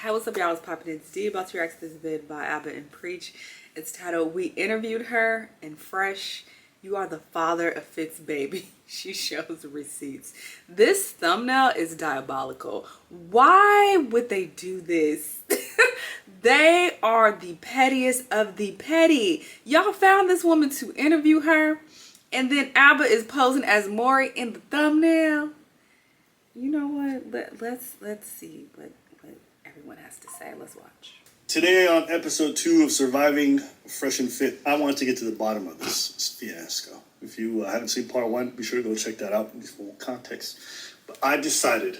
Hi, what's up, y'all? It's popping. It's D about to react to this vid by ABBA and Prach. It's titled "We Interviewed Her" and Fresh. You are the father of Fitz baby. She shows receipts. This thumbnail is diabolical. Why would they do this? They are the pettiest of the petty. Y'all found this woman to interview her, and then ABBA is posing as Maury in the thumbnail. You know what? Let's see what everyone has to say. Let's watch. Today on episode 2 of Surviving Fresh and Fit, I wanted to get to the bottom of this fiasco. If you haven't seen part 1, be sure to go check that out in full context. But I decided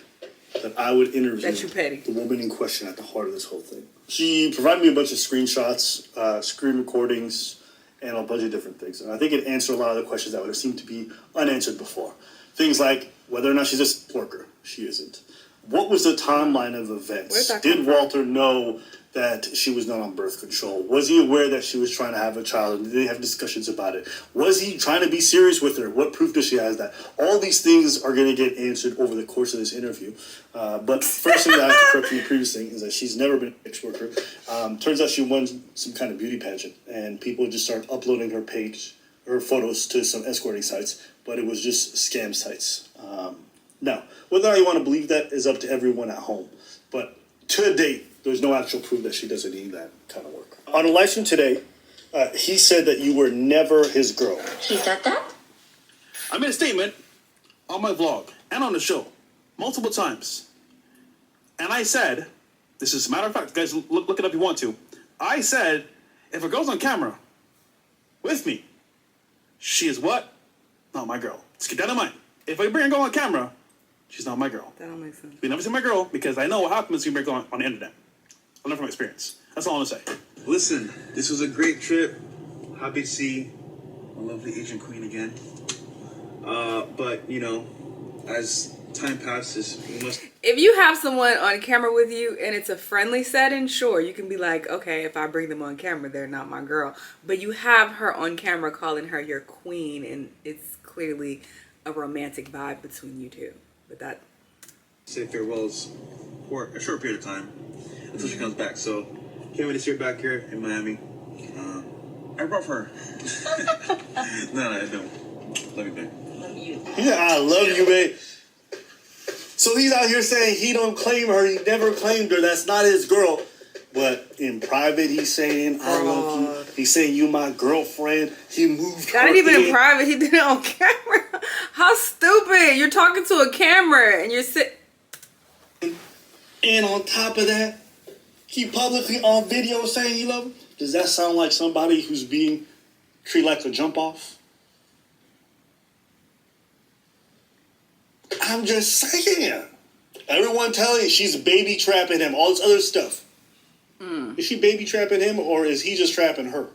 that I would interview the woman in question at the heart of this whole thing. She provided me a bunch of screenshots, screen recordings, and a bunch of different things. And I think it answered a lot of the questions that would have seemed to be unanswered before. Things like whether or not she's a sex worker. She isn't. What was the timeline of events? Did Walter know that she was not on birth control? Was he aware that she was trying to have a child? Did they have discussions about it? Was he trying to be serious with her? What proof does she have that? All these things are going to get answered over the course of this interview. But first thing that I have to correct from the previous thing is that she's never been a sex worker. Turns out she won some kind of beauty pageant, and people just started uploading her page, her photos to some escorting sites, but it was just scam sites. Now, whether or not you want to believe that is up to everyone at home. But to date, there's no actual proof that she does any of that kind of work. On a live stream today, he said that you were never his girl. He said that? I made a statement on my vlog and on the show multiple times. And I said, this is a matter of fact, guys, look it up if you want to. I said, if a girl's on camera with me, she is what? Not my girl. Let's keep that in mind. If I bring a girl on camera, she's not my girl. That don't make sense. You never see my girl because I know what happens when you bring a girl on the internet. I learned from experience. That's all I'm going to say. Listen, this was a great trip. Happy to see a lovely Asian queen again. But, you know, as time passes, we must... If you have someone on camera with you and it's a friendly setting, sure, you can be like, okay, if I bring them on camera, they're not my girl. But you have her on camera calling her your queen, and it's clearly a romantic vibe between you two. But that... say farewells for a short period of time until she comes back. So, can't wait to see her back here in Miami. I love her. No, I don't. Love you, babe. Love you. Yeah, I love you, babe. So he's out here saying he don't claim her. He never claimed her. That's not his girl. But in private, he's saying, I love you. He's saying, you my girlfriend. He moved her. Not even in private. He did it on camera. How stupid. You're talking to a camera and you're sitting. And on top of that, he publicly on video saying he loves her. Does that sound like somebody who's being treated like a jump off? I'm just saying. Everyone telling you she's baby trapping him. All this other stuff. Is she baby trapping him, or is he just trapping her?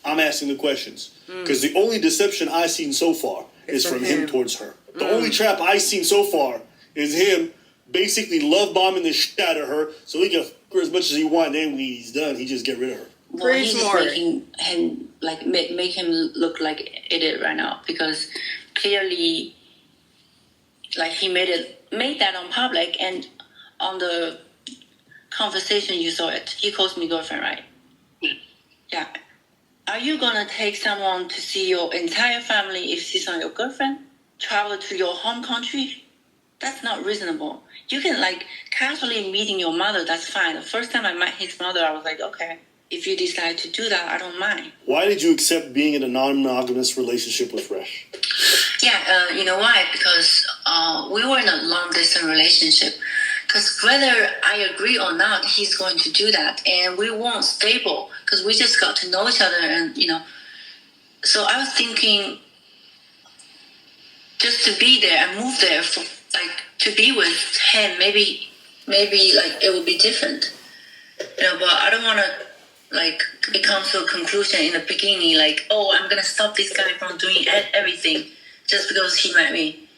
I'm asking the questions. Because the only deception I've seen so far is from him towards her. The only trap I've seen so far is him basically love bombing the shit out of her so he can f her as much as he wants, and then when he's done, he just get rid of her. Well, he's just making him, like, make him look like an idiot right now, because clearly, like, he made that on public, and on the conversation you saw it. He calls me girlfriend, right? Yeah. Are you gonna take someone to see your entire family if she's not your girlfriend? Travel to your home country? That's not reasonable. You can, like, casually meeting your mother, that's fine. The first time I met his mother, I was like, okay, if you decide to do that, I don't mind. Why did you accept being in a non-monogamous relationship with Fresh? Yeah, you know why? Because we were in a long-distance relationship. Because whether I agree or not, he's going to do that. And we weren't stable because we just got to know each other. And, you know, so I was thinking just to be there and move there, for, like, to be with him, maybe like, it would be different. You know, but I don't want to, like, it comes to a conclusion in the beginning, like, oh, I'm going to stop this guy from doing everything just because he met me.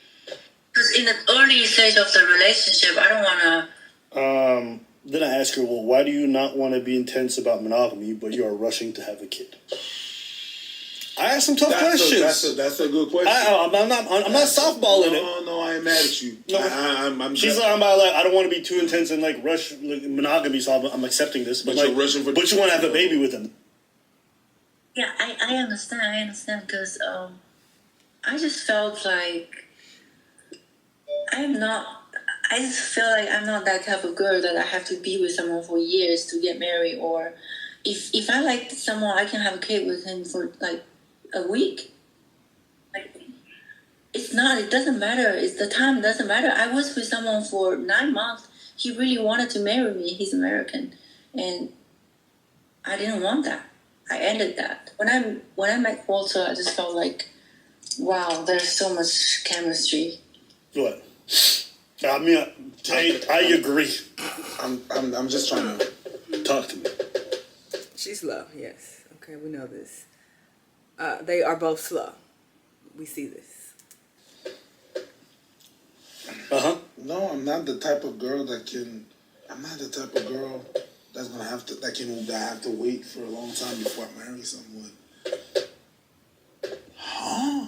Because in the early stage of the relationship, I don't want to... Then I ask her, well, why do you not want to be intense about monogamy, but you are rushing to have a kid? I asked some tough questions. That's a good question. I'm not softballing it. No, I I ain't mad at you. No, I'm she's talking about like I don't want to be too intense and like rush like, monogamy, so I'm accepting this. But But you're like, rushing for- but you want to have a baby with him. Yeah, I understand because I just felt like I just feel like I'm not that type of girl that I have to be with someone for years to get married, or if I like someone, I can have a kid with him for like a week. Like, it doesn't matter. It's the time doesn't matter. I was with someone for 9 months. He really wanted to marry me. He's American. And I didn't want that. I ended that. When I met Walter, I just felt like, wow, there's so much chemistry. What? I mean, I agree. I'm just trying to Talk to me. She's slow, yes. Okay, we know this. They are both slow. We see this. No, I'm not the type of girl that can. I'm not the type of girl that's gonna have to have to wait for a long time before I marry someone. Huh?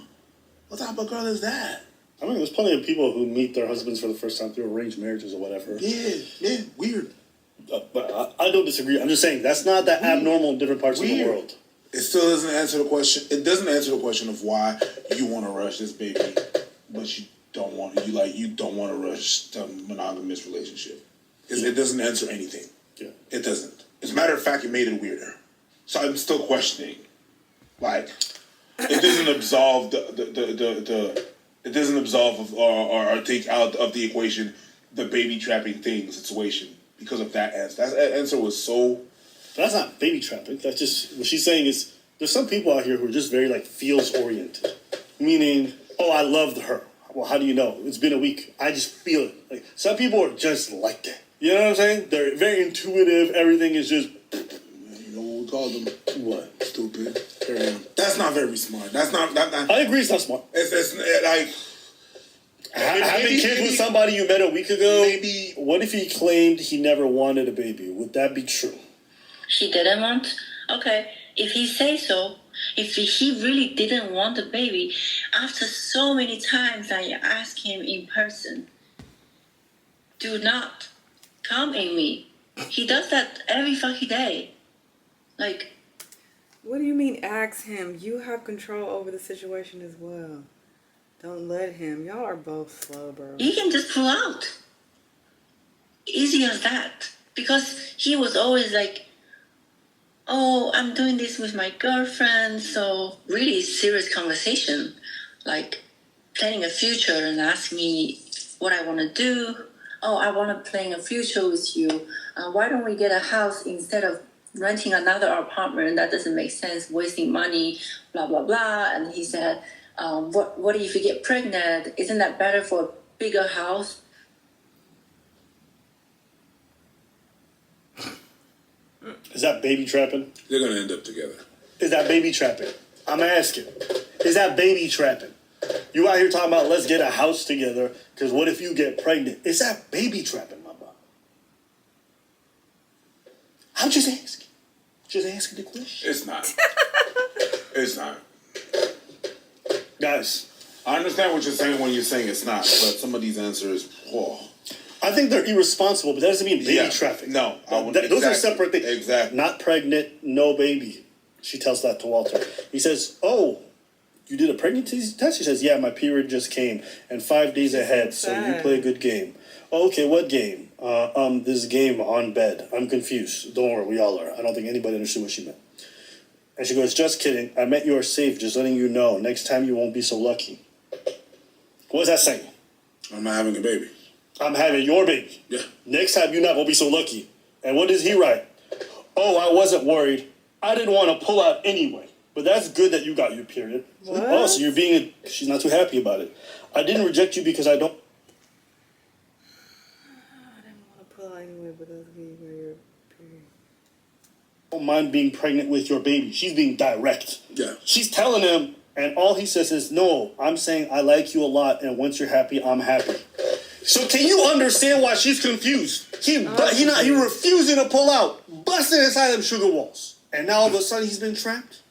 What type of girl is that? I mean, there's plenty of people who meet their husbands for the first time through arranged marriages or whatever. Yeah, weird. But I don't disagree. I'm just saying that's not that abnormal in different parts of the world. It still doesn't answer the question. It doesn't answer the question of why you want to rush this baby, but you don't want to rush the monogamous relationship. It doesn't answer anything. Yeah. It doesn't. As a matter of fact, it made it weirder. So I'm still questioning. Like, it doesn't absolve it doesn't absolve or take out of the equation the baby trapping situation because of that answer. That answer was so. That's not baby trapping. That's just what she's saying is there's some people out here who are just very like feels oriented, meaning I loved her. Well, how do you know? It's been a week. I just feel it. Like some people are just like that. You know what I'm saying? They're very intuitive. Everything is just. You know what we call them? What? Stupid. That's not very smart. That's not. I agree. It's not smart. It's like. Having kids with somebody you met a week ago. Maybe. What if he claimed he never wanted a baby? Would that be true? He didn't want. Okay, if he say so, if he really didn't want a baby, after so many times I asked him in person, do not come in me. He does that every fucking day. Like. What do you mean ask him? You have control over the situation as well. Don't let him. Y'all are both slow, bro. He can just pull out. Easy as that. Because he was always like, oh, I'm doing this with my girlfriend. So really serious conversation. Like planning a future and ask me what I want to do. Oh, I want to plan a future with you. Why don't we get a house instead of renting another apartment? That doesn't make sense. Wasting money, blah, blah, blah. And he said, what if you get pregnant? Isn't that better for a bigger house? Is that baby trapping? They're gonna end up together. Is that baby trapping? I'm asking. Is that baby trapping? You out here talking about let's get a house together because what if you get pregnant? Is that baby trapping, my brother? I'm just asking. Just asking the question. It's not. It's not. Guys, I understand what you're saying when you're saying it's not, but some of these answers, I think they're irresponsible, but that doesn't mean baby trapping. No, those are separate things. Exactly. Not pregnant, no baby. She tells that to Walter. He says, "Oh, you did a pregnancy test?" She says, "Yeah, my period just came, and 5 days ahead. So you play a good game." Oh, okay, what game? This game on bed. I'm confused. Don't worry, we all are. I don't think anybody understood what she meant. And she goes, "Just kidding. I meant you are safe. Just letting you know. Next time you won't be so lucky." What is that saying? I'm not having a baby. I'm having your baby. Yeah. Next time you're not gonna be so lucky. And what does he write? Oh, I wasn't worried. I didn't want to pull out anyway. But that's good that you got your period. What? Oh, so she's not too happy about it. I didn't reject you because I don't. I didn't want to pull out anyway, but that's good. You got your period. Don't mind being pregnant with your baby. She's being direct. Yeah. She's telling him, and all he says is, no, I'm saying I like you a lot, and once you're happy, I'm happy. So can you understand why she's confused? He refusing to pull out, busting inside them sugar walls. And now all of a sudden he's been trapped?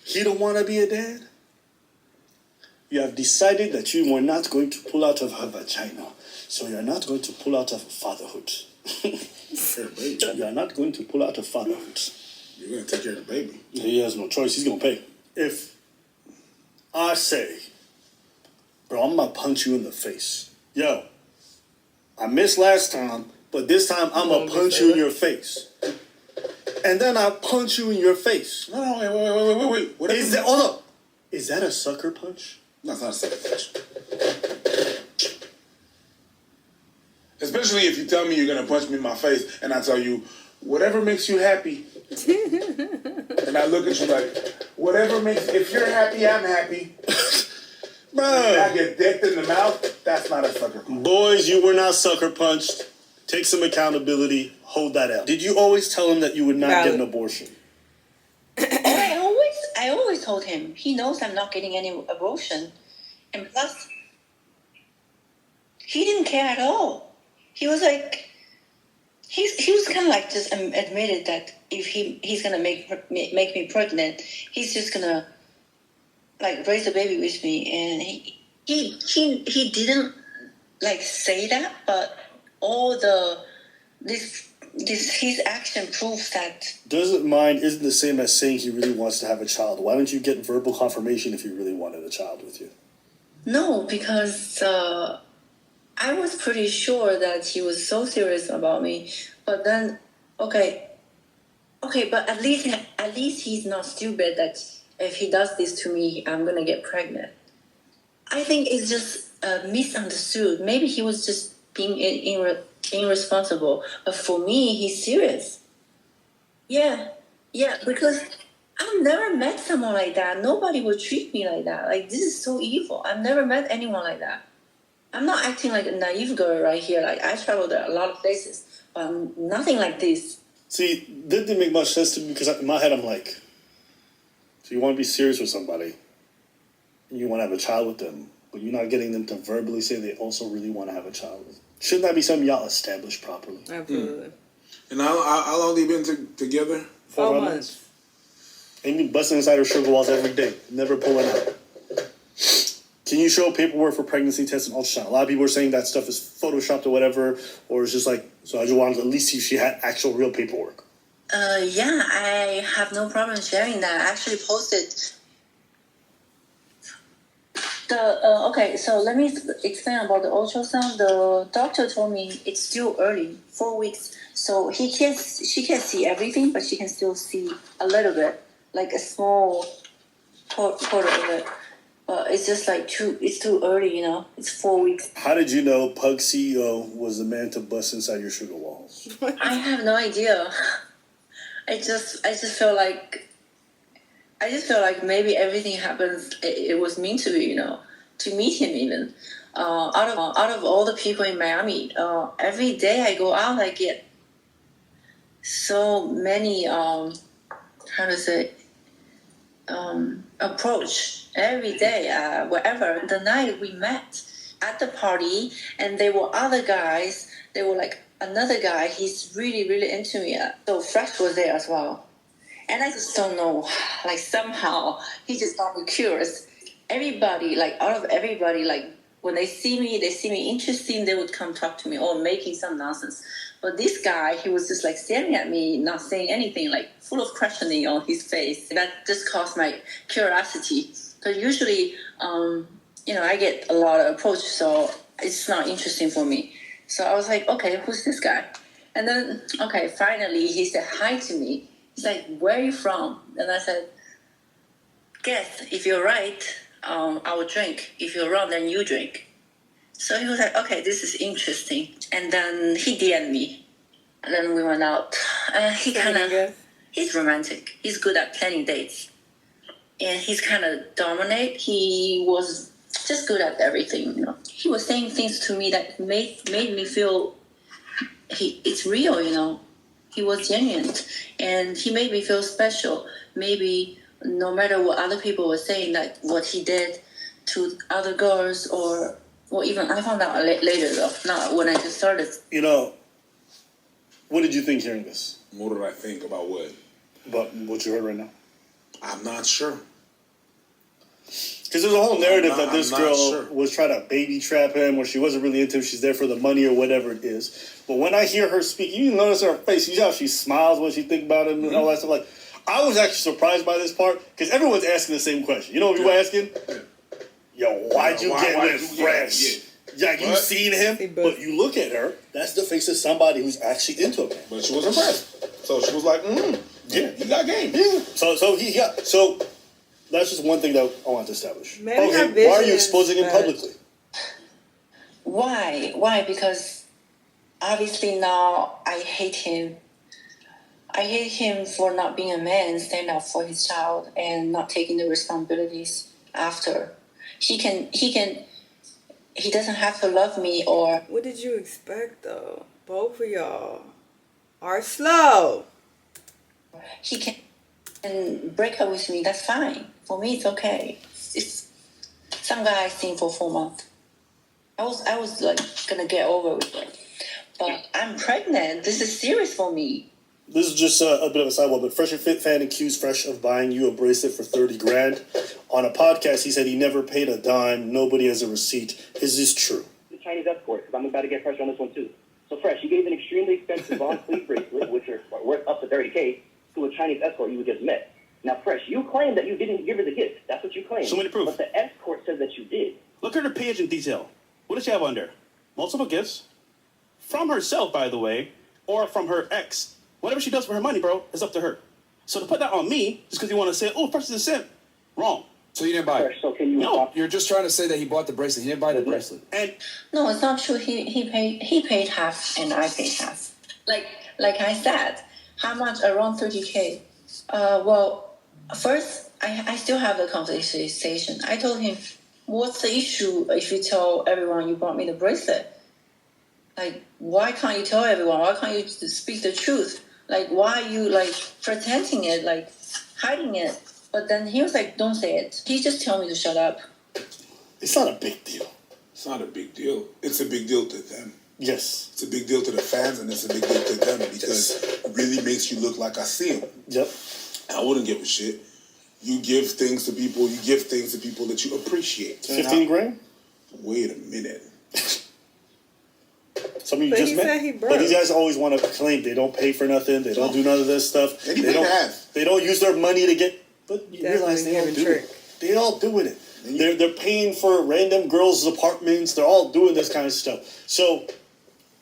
He don't want to be a dad? You have decided that you were not going to pull out of her vagina. So you're not going to pull out of fatherhood. You're not going to pull out of fatherhood. You're gonna take care of the baby. He has no choice. He's gonna pay. If I say, bro, I'm gonna punch you in the face. Yo, I missed last time, but this time I'm gonna punch you in your face. And then I punch you in your face. No, wait. What Is that, hold up. Is that a sucker punch? No, it's not a sucker punch. Especially if you tell me you're gonna punch me in my face, and I tell you, whatever makes you happy. And I look at you like, if you're happy, I'm happy. Bro. And I get decked in the mouth, that's not a sucker punch. Boys, you were not sucker punched. Take some accountability. Hold that out. Did you always tell him that you would not get an abortion? I always told him. He knows I'm not getting any abortion. And plus, he didn't care at all. He was like, he was kind of like just admitted that if he's gonna make me pregnant, he's just gonna like raise a baby with me. And he didn't like say that, but all his action proves that. Doesn't mind isn't the same as saying he really wants to have a child. Why don't you get verbal confirmation if he really wanted a child with you? No, because I was pretty sure that he was so serious about me. But then, okay, but at least he's not stupid that if he does this to me, I'm gonna get pregnant. I think it's just misunderstood. Maybe he was just being irresponsible. But for me, he's serious. Yeah, because I've never met someone like that. Nobody would treat me like that. Like, this is so evil. I've never met anyone like that. I'm not acting like a naive girl right here. Like, I traveled a lot of places, but nothing like this. See, that didn't make much sense to me because in my head I'm like, so you want to be serious with somebody, and you want to have a child with them, but you're not getting them to verbally say they also really want to have a child. Shouldn't that be something y'all establish properly? Absolutely. And how long they been together? 4 months. Amy busting inside her sugar walls every day, never pulling out. Can you show paperwork for pregnancy tests and ultrasound? A lot of people are saying that stuff is photoshopped or whatever, or it's just like, so I just wanted to at least see if she had actual real paperwork. Yeah, I have no problem sharing that. I actually posted okay, so let me explain about the ultrasound. The doctor told me it's still early, 4 weeks. So she can't see everything, but she can still see a little bit, like a small quarter of it. But it's just like it's too early, It's 4 weeks. How did you know Pug CEO was the man to bust inside your sugar walls? I have no idea. I just feel like maybe everything happens. It was meant to be, to meet him even. Out of all the people in Miami, every day I go out, I get so many approach every day. Wherever the night we met at the party, and there were other guys. They were like another guy. He's really really into me. So Prach was there as well. And I just don't know, like somehow he just got me curious. Everybody, like out of everybody, like when they see me interesting, they would come talk to me or making some nonsense. But this guy, he was just like staring at me, not saying anything, like full of questioning on his face. That just caused my curiosity. Because usually, I get a lot of approach, so it's not interesting for me. So I was like, okay, who's this guy? And then, okay, finally he said hi to me. He's like, where are you from? And I said, guess, if you're right, I will drink. If you're wrong, then you drink. So he was like, okay, this is interesting. And then he DM'd me. And then we went out. He's romantic. He's good at planning dates. And he's kind of dominant. He was just good at everything, He was saying things to me that made me feel it's real, He was genuine, and he made me feel special. Maybe no matter what other people were saying, that what he did to other girls, or even I found out later though, not when I just started. What did you think hearing this? What did I think about what? About what you heard right now? I'm not sure. Because there's a whole narrative I'm that not- this I'm not girl sure. was trying to baby trap him, or she wasn't really into him. She's there for the money or whatever it is. But when I hear her speak, you notice her face. You see how she smiles when she think about him and all that stuff. Like, I was actually surprised by this part because everyone's asking the same question. You know what people asking? Yo, why'd you get with Fresh? Like, you seen him, but you look at her. That's the face of somebody who's actually into him. But she was impressed. So she was like, Yeah, he got game. yeah. So that's just one thing that I want to establish. Maybe her Okay, why are you vision exposing him is publicly? Why? Because obviously now I hate him. I hate him for not being a man, stand up for his child, and not taking the responsibilities after. He doesn't have to love me or What did you expect though? Both of y'all are slow. he can break up with me. That's fine. For me, it's okay. It's some guy I seen for 4 months. I was like gonna get over with it, but I'm pregnant. This is serious for me. This is just a bit of a sidewalk, but Fresh and Fit fan accused Fresh of buying you a bracelet for $30,000. On a podcast, he said he never paid a dime. Nobody has a receipt. Is this true? The Chinese escort, because I'm about to get pressure on this one too. So Fresh, you gave an extremely expensive Von Cleef bracelet, which are worth up to $30K, to a Chinese escort you just met. Now, Fresh, you claim that you didn't give her the gift. That's what you claim. Show me the proof. But the escort says that you did. Look at her page in detail. What does she have under? Multiple gifts? From herself, by the way, or from her ex. Whatever she does for her money, bro, is up to her. So to put that on me, just because you want to say, oh, Fresh is a simp, wrong. So you didn't buy Fresh, it? so can you No. stop? You're just trying to say that he bought the bracelet. He didn't buy the bracelet. And No, it's not true. He paid half and I paid half. Like I said, how much? Around 30K. Well, first I still have the conversation. I told him, what's the issue if you tell everyone you bought me the bracelet? Like, why can't you tell everyone? Why can't you speak the truth? Like, why are you like pretending it, like hiding it? But then he was like, don't say it. He just told me to shut up. It's not a big deal. It's not a big deal. It's a big deal to them. Yes. It's a big deal to the fans, and it's a big deal to them because it really makes you look like I see him. Yep. I wouldn't give a shit. You give things to people. You give things to people that you appreciate. $15,000? Wait a minute. Some of you But just he met. said he broke. But these guys always want to claim they don't pay for nothing. They don't do none of this stuff. And he They paid don't. half. They don't use their money to get. But you Definitely realize they all giving do trick. it. They all doing it. They're paying for random girls' apartments. They're all doing this kind of stuff. So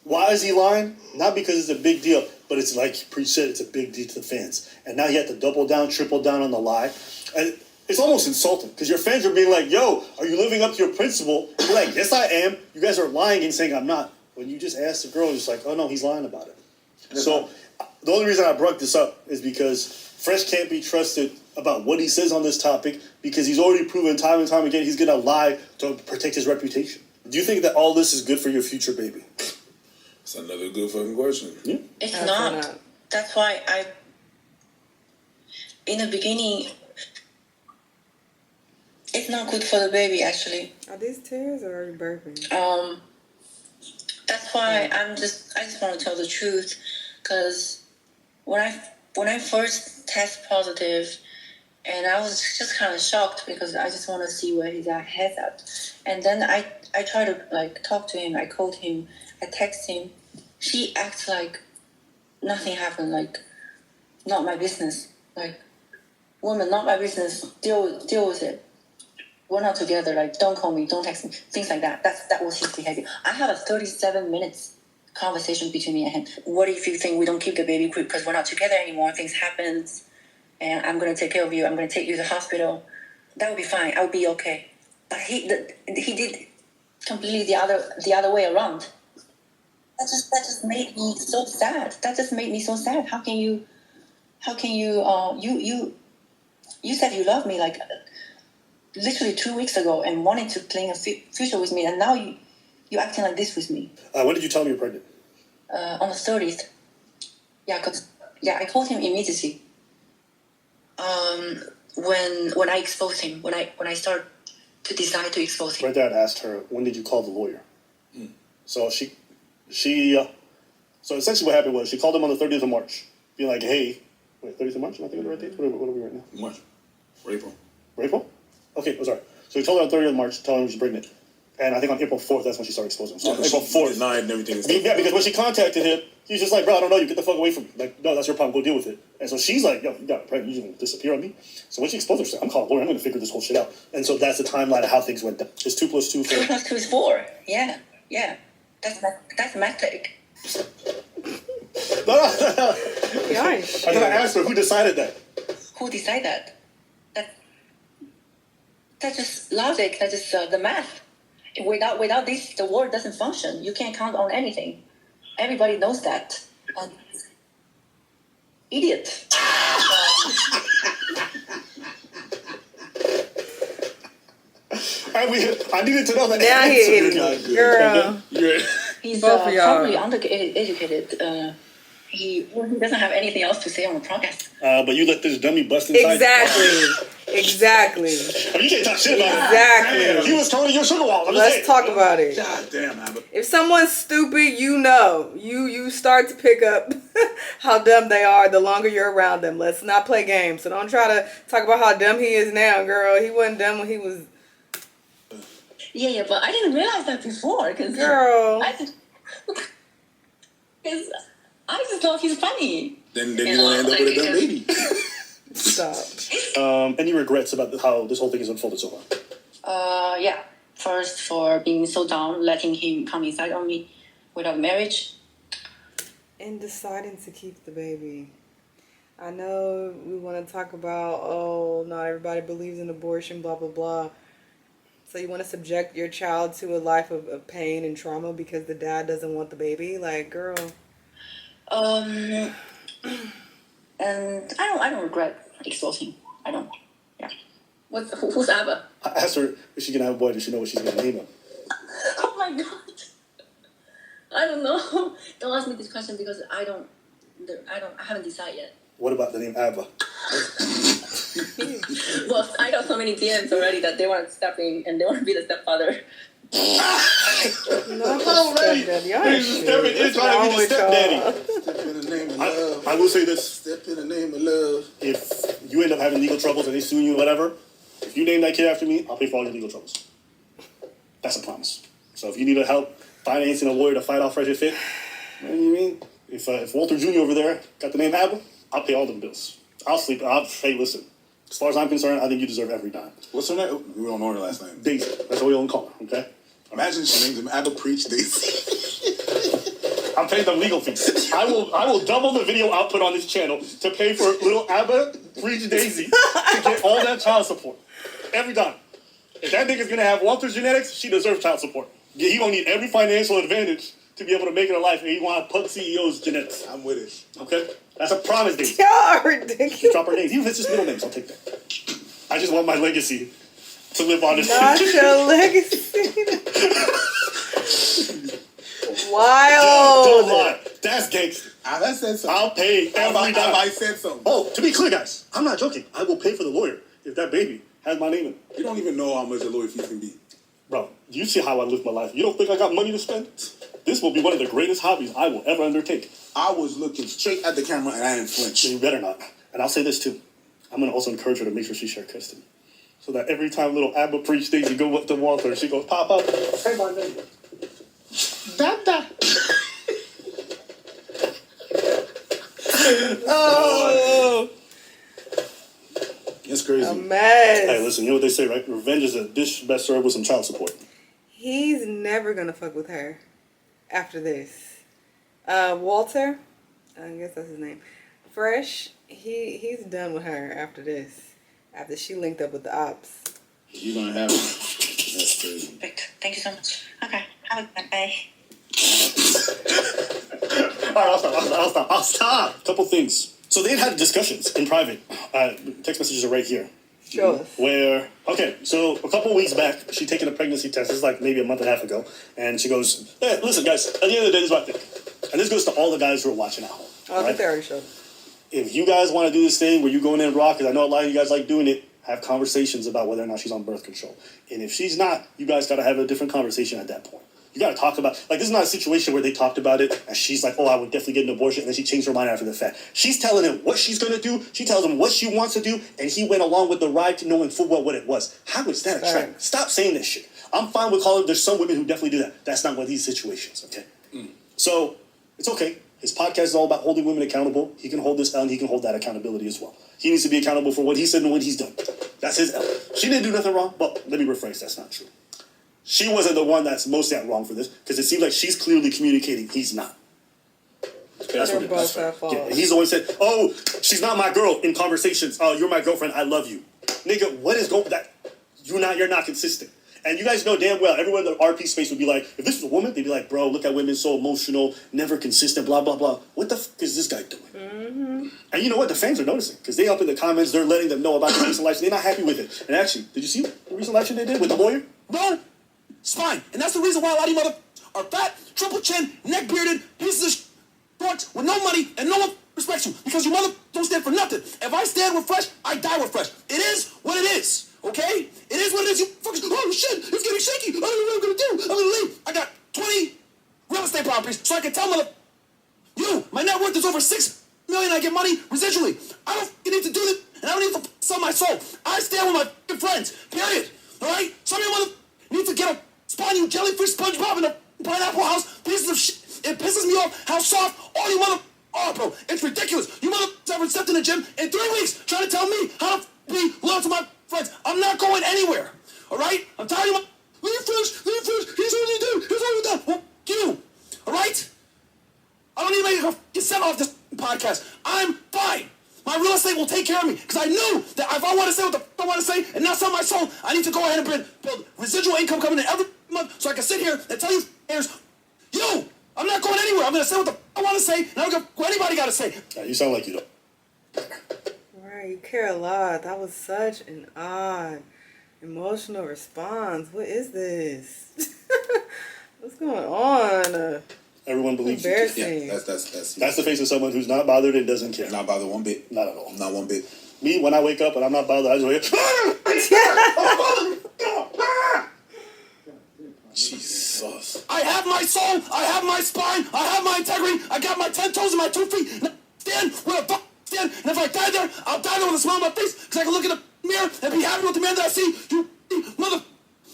why is he lying? Not because it's a big deal, but it's like Preach said, it's a big deal to the fans. And now you have to double down, triple down on the lie. And it's almost insulting because your fans are being like, yo, are you living up to your principle? You're like, yes, I am. You guys are lying and saying I'm not. When you just ask the girl, it's like, oh no, he's lying about it. So the only reason I brought this up is because Fresh can't be trusted about what he says on this topic because he's already proven time and time again he's going to lie to protect his reputation. Do you think that all this is good for your future baby? It's another good fucking question. Yeah. It's Absolutely not. not. That's why in the beginning, it's not good for the baby actually. Are these tears or are you burping? That's why I just want to tell the truth, because when I first test positive, and I was just kind of shocked because I just want to see where his head's at, and then I try to like talk to him. I called him, I text him. He acts like nothing happened, like not my business. Like, woman, not my business. Deal with it. We're not together. Like, don't call me, don't text me, things like that. That was his behavior. I have a 37 minutes conversation between me and him. What if you think we don't keep the baby quick because we're not together anymore? Things happen, and I'm gonna take care of you. I'm gonna take you to the hospital. That would be fine. I would be okay. But he did completely the other way around. That just made me so sad. That just made me so sad. How can you you said you love me like literally 2 weeks ago and wanted to plan a future with me, and now you acting like this with me. When did you tell me you're pregnant? On the 30th. Yeah, I called him immediately. When I exposed him, when I started to decide to expose him. Right there, I asked her, when did you call the lawyer? So so essentially what happened was she called him on the 30th of March, being like, hey, wait, 30th of March? Am I thinking of the right date? What are we right now? March. April. April? Okay, sorry. So he told her on 30th of March, telling her she's pregnant. And I think on April 4th, that's when she started exposing him. So on April 4th. Denied and everything. Yeah, because when she contacted him, he's just like, bro, I don't know you. Get the fuck away from me. Like, no, that's your problem. Go deal with it. And so she's like, yo, you got pregnant. You gonna disappear on me? So when she exposed herself, I'm calling a lawyer. I'm going to figure this whole shit out. And so that's the timeline of how things went down. It's 2 + 2 2 + 2 is 4. Yeah. That's mathematic. No. Gosh. I asked her, who decided that? Who decided that? That's just logic. That's just the math. Without this, the world doesn't function. You can't count on anything. Everybody knows that. Idiot. I needed to know that. Now he answer. idiot. Girl. He's Both of y'all. probably undereducated. He doesn't have anything else to say on the podcast. But you let this dummy bust inside. Exactly. I mean, you can't talk shit about it. Exactly. He was Tony your sugar wall. Let's talk about it. God damn, Abbott. If someone's stupid, you know. You start to pick up how dumb they are the longer you're around them. Let's not play games. So don't try to talk about how dumb he is now, girl. He wasn't dumb when he was... Yeah, but I didn't realize that before. Girl. I just thought he's funny. Then you want to end up with a dumb baby. Stop. Any regrets about how this whole thing has unfolded so far? Yeah. First, for being so dumb, letting him come inside on me without marriage. And deciding to keep the baby. I know we want to talk about, oh, not everybody believes in abortion, blah, blah, blah. So you want to subject your child to a life of pain and trauma because the dad doesn't want the baby? Like, girl. And I don't regret exposing. I don't. Yeah. Who's Abba? I asked her if she can have a boy. Does she know what she's going to name him? Oh my god. I don't know. Don't ask me this question because I haven't decided yet. What about the name Abba? Well, I got so many DMs already that they want to step in and they want to be the stepfather. Already. He's stepping in trying to be the stepdaddy. Step in the name of love. I will say this. Step in the name of love. If you end up having legal troubles and they sue you or whatever, if you name that kid after me, I'll pay for all your legal troubles. That's a promise. So if you need help financing a lawyer to fight off Fresh and Fit, you know what I mean? If Walter Jr. over there got the name Abba, I'll pay all them bills. I'll sleep. Hey, listen. As far as I'm concerned, I think you deserve every dime. What's her name? We don't know her last name. Daisy. That's what we don't call her, okay? Imagine she names him Abba Preach Daisy. I'm paying them legal fees. I will double the video output on this channel to pay for little Abba Preach Daisy to get all that child support. Every time. If that nigga's gonna have Walter's genetics, she deserves child support. Yeah, he gonna need every financial advantage to be able to make it in life, and he want to put CEO's genetics. I'm with it. Okay? That's a promise, Daisy. Y'all are ridiculous. Just drop her names. Even if it's just middle names, I'll take that. I just want my legacy to live on this. Not your legacy. Wild. Don't lie. That's gangster. I said so. I'll pay every dime. I said so. Oh, to be clear, guys, I'm not joking. I will pay for the lawyer if that baby has my name in it. You don't even know how much a lawyer fee can be. Bro, you see how I live my life. You don't think I got money to spend? This will be one of the greatest hobbies I will ever undertake. I was looking straight at the camera and I didn't flinch. You better not. And I'll say this too. I'm going to also encourage her to make sure she shares custody. So that every time little Abba Preach Daisy go up to Walter, she goes, Papa, say my name. Dada. Oh. It's crazy. A mess. Hey, listen, you know what they say, right? Revenge is a dish best served with some child support. He's never gonna fuck with her after this. Walter, I guess that's his name. Fresh, he's done with her after this. After she linked up with the ops. You're gonna have it. That's crazy. Perfect. Thank you so much. Okay. Have a good day. All right, I'll stop. Couple things. So they had discussions in private. Text messages are right here. Show us. Where, okay, so a couple weeks back, she'd taken a pregnancy test. This is like maybe a month and a half ago. And she goes, hey, listen, guys, at the end of the day, this is what I think. And this goes to all the guys who are watching at home. I think they already showed. If you guys want to do this thing where you go in and rock, because I know a lot of you guys like doing it, have conversations about whether or not she's on birth control. And if she's not, you guys got to have a different conversation at that point. You got to talk about, like, this is not a situation where they talked about it and she's like, oh, I would definitely get an abortion, and then she changed her mind after the fact. She's telling him what she's going to do. She tells him what she wants to do, and he went along with the ride to knowing full well what it was. How is that a trend? Stop saying this shit. I'm fine with calling, there's some women who definitely do that. That's not one of these situations, okay? So, it's okay. His podcast is all about holding women accountable. He can hold this L and he can hold that accountability as well. He needs to be accountable for what he said and what he's done. That's his L. She didn't do nothing wrong. Well, let me rephrase, that's not true. She wasn't the one that's most at wrong for this, because it seems like she's clearly communicating he's not. That's what it is. Yeah, he's the one who said, oh, she's not my girl in conversations. Oh, you're my girlfriend, I love you. Nigga, what is going that? You're not consistent. And you guys know damn well, everyone in the RP space would be like, if this was a woman, they'd be like, bro, look at women, so emotional, never consistent, blah, blah, blah. What the fuck is this guy doing? Mm-hmm. And you know what? The fans are noticing, because they up in the comments, they're letting them know about the recent election. They're not happy with it. And actually, did you see the recent election they did with the lawyer? No, spine. And that's the reason why a lot of you mother are fat, triple chin, neck bearded, pieces of shorts with no money, and no one respects you, because you mother don't stand for nothing. If I stand with Fresh, I die with Fresh. It is what it is. Okay? It is what it is. You fuckers, oh shit, it's getting shaky. I don't know what I'm gonna do. I'm gonna leave. I got 20 real estate properties, so I can tell mother you, my net worth is over $6 million. I get money residually. I don't need to do this, and I don't need to sell my soul. I stand with my fucking friends. Period. Alright? Some of you mother need to get a spawn, you jellyfish, SpongeBob, in a pineapple house. Pieces of shit. It pisses me off how soft all you mother are, bro. It's ridiculous. You mother ever stepped in the gym in 3 weeks trying to tell me how to be loyal to my friends. I'm not going anywhere. All right? I'm tired of my... Leave Fresh. He's already done. Well, you. All right? I don't need to make a get off this podcast. I'm fine. My real estate will take care of me, because I knew that if I want to say what the fuck I want to say and not sell my soul, I need to go ahead and build residual income coming in every month so I can sit here and tell you, you, I'm not going anywhere. I'm going to say what the fuck I want to say, and I don't care what anybody got to say. You sound like you don't. Right, you care a lot. That was such an odd emotional response. What is this? What's going on? Everyone believes you. Embarrassing. Yeah, That's the face of someone who's not bothered and doesn't care. not bothered one bit. Not at all. Not one bit. Me, when I wake up and I'm not bothered, I just go, Jesus. I have my soul. I have my spine. I have my integrity. I got my 10 toes and my 2 feet. And I stand where the fuck I stand. And if I die there, I'll die there with a smile on my face, because I can look in the mirror and be happy with the man that I see. You mother...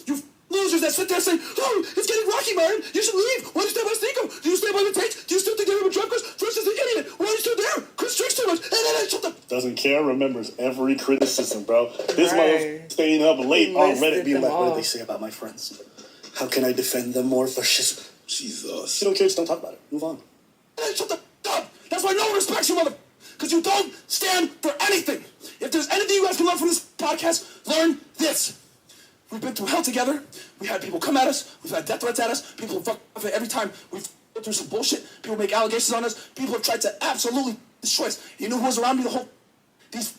You losers that sit there saying, oh, it's getting rocky, man. You should leave. Why do you stay by Stinko? Do you stay by the Tate? Do you still think they're a drug? Fresh is the idiot. Why are you still there? Chris drinks too much. And shut the... doesn't care, remembers every criticism, bro. This mother staying up late on Reddit being like, what did they say about my friends? How can I defend them more? Fascism. Jesus. You don't care, just don't talk about it. Move on. And shut the up. That's why no one respects you, mother... Because you don't stand for anything. If there's anything you guys can learn from this podcast, learn this. We've been through hell together. We had people come at us. We've had death threats at us. People fuck up every time we've been through some bullshit. People make allegations on us. People have tried to absolutely destroy us. You know who was around me the whole... These...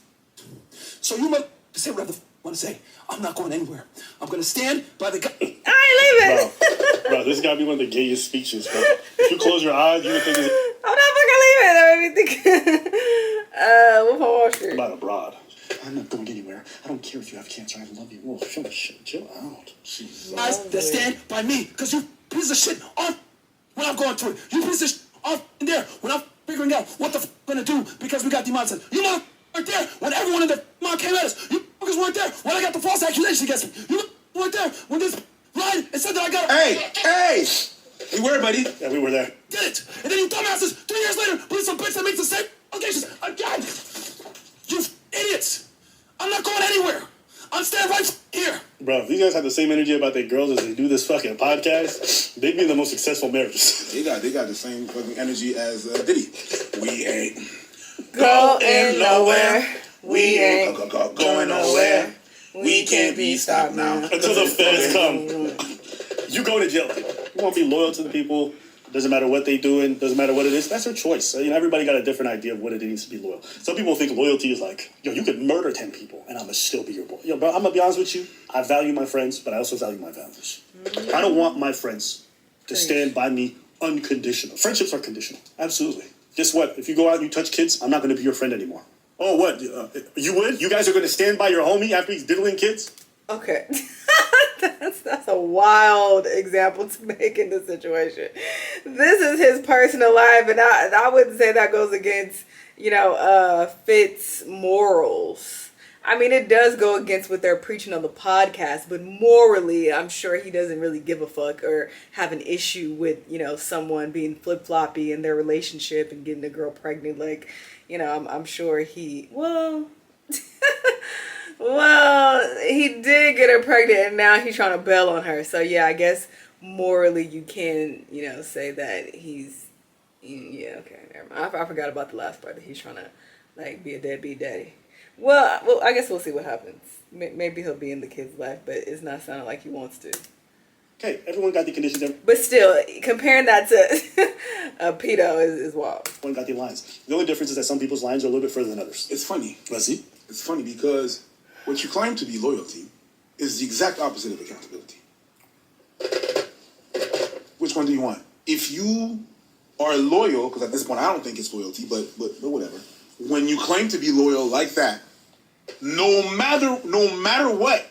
So you might say whatever the f*** you want to say. I'm not going anywhere. I'm going to stand by the guy... I ain't leaving. Bro, this gotta be one of the gayest speeches, bro. If you close your eyes, you would think it's I'm not fucking leaving. That made me think. Wolf on Wall Street. about a broad. I'm not going anywhere. I don't care if you have cancer. I love you. Whoa, chill out. Jesus. guys that stand by me, because you piece of shit on when I'm going through it. You piece of shit on in there when I'm figuring out what the f I'm gonna do because we got demonetized. You mother weren't there when everyone in the mom came at us. You fuckers weren't there when I got the false accusation against me. You weren't there when this lied and said that I got Hey! We were, buddy. Yeah, we were there. did it. And then you dumbasses 3 years later believe some bitch that makes the same allegations again. You idiots. I'm not going anywhere. I'm standing right here. Bro, if these guys have the same energy about their girls as they do this fucking podcast, they'd be in the most successful marriages. They got the same fucking energy as Diddy. We ain't Going nowhere. We ain't going nowhere. We can't be stopped now. Until the feds come. You go to jail. You want to be loyal to the people. Doesn't matter what they doing. Doesn't matter what it is. That's their choice. You know, everybody got a different idea of what it is to be loyal. Some people think loyalty is like, yo, you could murder 10 people and I'm going to still be your boy. Yo, bro, I'm going to be honest with you. I value my friends, but I also value my values. I don't want my friends to stand by me unconditional. Friendships are conditional. Absolutely. Guess what? If you go out and you touch kids, I'm not going to be your friend anymore. Oh, what? You would? You guys are going to stand by your homie after he's diddling kids? Okay. That's a wild example to make in this situation. This is his personal life, and I wouldn't say that goes against, Fitz morals. I mean, it does go against what they're preaching on the podcast, but morally, I'm sure he doesn't really give a fuck or have an issue with, someone being flip-floppy in their relationship and getting a girl pregnant. Like, I'm sure well, he did get her pregnant, and now he's trying to bail on her. So, yeah, I guess morally you can, say that he's, yeah, okay, never mind. I forgot about the last part, that he's trying to, be a deadbeat daddy. Well, I guess we'll see what happens. Maybe he'll be in the kid's life, but it's not sounding like he wants to. Okay, everyone got the conditions. But still, comparing that to a pedo is wild. Everyone got the lines. The only difference is that some people's lines are a little bit further than others. It's funny. Let's see. It's funny because what you claim to be loyalty is the exact opposite of accountability. Which one do you want? If you are loyal, because at this point I don't think it's loyalty, but whatever. When you claim to be loyal like that, no matter what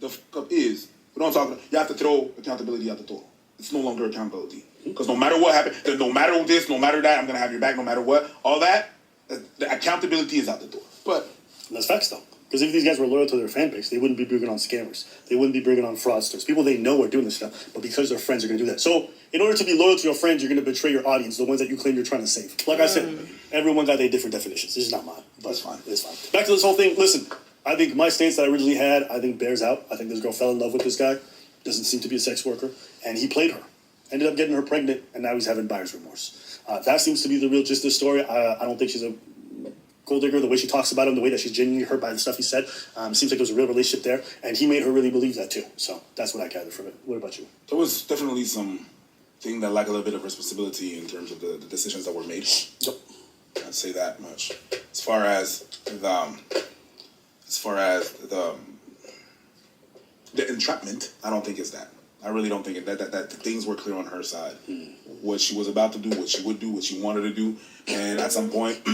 the fuck up is, we don't talk about, you have to throw accountability out the door. It's no longer accountability. Because no matter what happens, no matter this, no matter that, I'm going to have your back no matter what. All that, the accountability is out the door. But that's facts, though. Because if these guys were loyal to their fan base, they wouldn't be bringing on scammers. They wouldn't be bringing on fraudsters. People they know are doing this stuff, but because their friends are going to do that. So in order to be loyal to your friends, you're going to betray your audience, the ones that you claim you're trying to save. Like I said, everyone got their different definitions. This is not mine. But that's fine. It's fine. Back to this whole thing. Listen, I think my stance that I originally had, I think bears out. I think this girl fell in love with this guy. Doesn't seem to be a sex worker. And he played her. Ended up getting her pregnant, and now he's having buyer's remorse. That seems to be the real gist of the story. I don't think she's a gold digger. The way she talks about him, the way that she's genuinely hurt by the stuff he said, seems like there was a real relationship there, and he made her really believe that too. So that's what I gathered from it. What about you? there was definitely some thing that lacked a little bit of responsibility in terms of the decisions that were made. Yep. I'd say that much. As far as the entrapment, I don't think it's that. I really don't think that things were clear on her side. What she was about to do, what she would do, what she wanted to do, and at some point,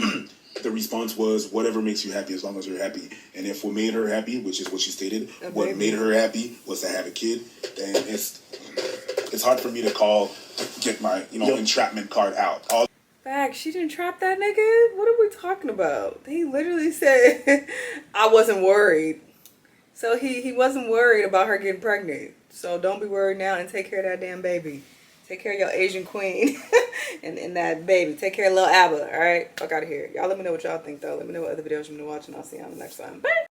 the response was whatever makes you happy, as long as you're happy. And if what made her happy, which is what she stated, what made her happy was to have a kid, then it's hard for me to get my entrapment card out. Fact, she didn't trap that nigga? What are we talking about? He literally said, I wasn't worried. So he wasn't worried about her getting pregnant. So don't be worried now and take care of that damn baby. Take care of your Asian queen and that baby. Take care of little Abba, all right? Fuck out of here. Y'all let me know what y'all think, though. Let me know what other videos you want to watch, and I'll see you on the next time. Bye.